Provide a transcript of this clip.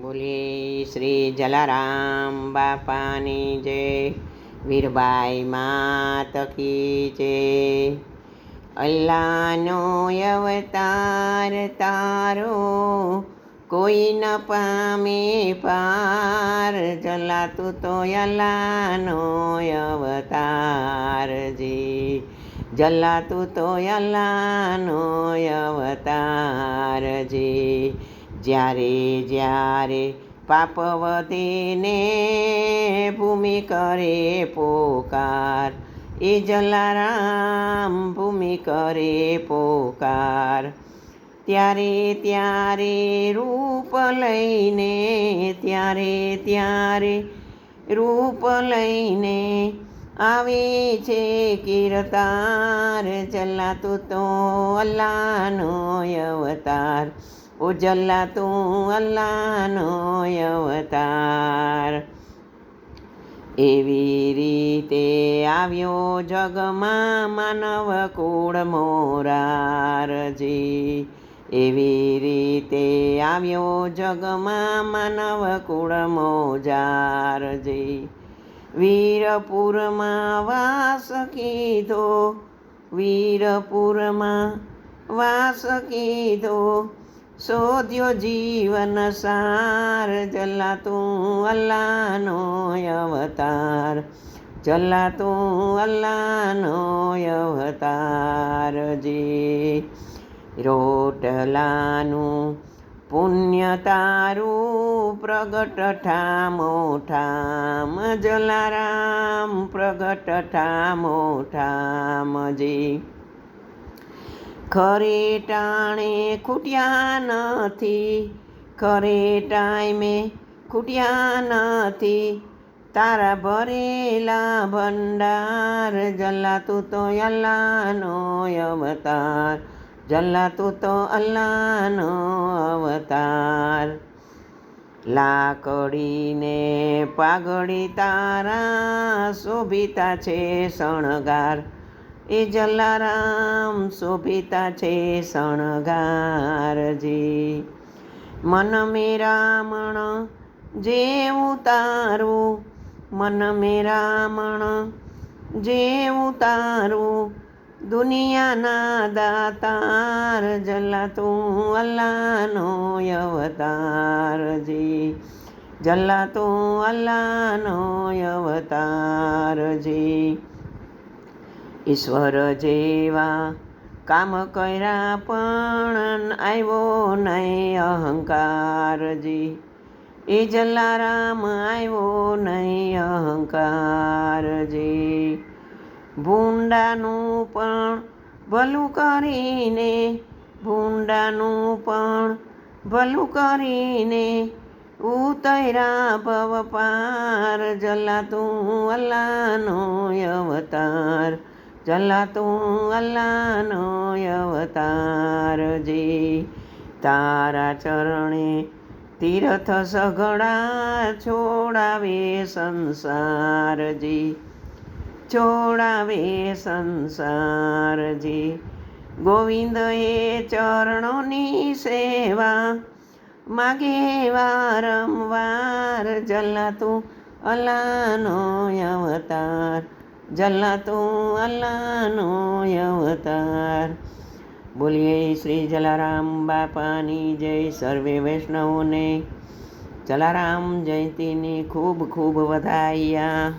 બોલીએ શ્રી જલારામ બાપાની જય. વીરબાઈ માત કી જય. અલ્લાહનો અવતાર તારો કોઈ ન પામે પાર, જલાતું તો અલ્લાહનો અવતાર જી, જલાતું તો અલ્લાહનો અવતાર જી. જ્યારે જ્યારે પાપ વધે ને ભૂમિ કરે પોકાર, એ જલારામ ભૂમિ કરે પોકાર. ત્યારે ત્યારે રૂપ લઈને, ત્યારે ત્યારે રૂપ લઈને આવે છે કીર્તાર, જલાતું તો અલ્લાહનો અવતાર, ઓ જલાતું અલ્લાહનો અવતાર. એવી રીતે આવ્યો જગમાં માનવ કુળ મોરારજી, એવી રીતે આવ્યો જગમાં માનવ કુળ મોજારજી. વીરપુરમાં વાસ કીધો, વીરપુરમાં વાસ કીધો, શોધ્યો જીવન સાર, જલાતું અલ્લાહનો અવતાર, જલાતું અલ્લાહનો અવતાર જી. રોટલાનું પુણ્ય તારું પ્રગટ ઠામો ઠામ, જલારામ પ્રગટ ઠામો ઠામ જી. ખરે ટાણે ખૂટ્યા નથી, ખરે ટાઈમે ખૂટ્યા નથી, તારા ભરેલા ભંડાર, જલાતું તો અલ્લાહનો અવતાર, જલાતું તો અલ્લાહનો અવતાર. લાકડીને પાઘડી તારા શોભિતા છે શણગાર, એ જલારામ શોભિતા છે શણગારજી. મન મેરામણ જેવું તારું, મન મેરામણ જેવું તારું, દુનિયાના દાતાર, જલાતું અલ્લાહનો અવતારજી, જલાતું અલ્લાહનો અવતારજી. ઈશ્વર જેવા કામ કર્યા પણ આવ્યો નહીં અહંકારજી, એ જલારામ આવ્યો નહીં અહંકારજી. ભૂંડાનું પણ ભલું કરીને, ભૂંડાનું પણ ભલું કરીને, ઉતર્યા ભવ પાર, જલાતું અલ્લાહનો અવતાર, જલાતું અલ્લાહનો અવતારજી. તારા ચરણે તીર્થ સઘળા છોડાવે સંસારજી, છોડાવે સંસારજી. ગોવિંદ એ ચરણોની સેવા માગે વારંવાર, જલાતું અલ્લાહનો અવતાર, જલાતું અલ્લાહનો અવતાર. બોલીએ શ્રી જલારામ બાપાની જય. સર્વે વૈષ્ણવોને જલારામ જયંતીની ખૂબ ખૂબ વધાઈયા.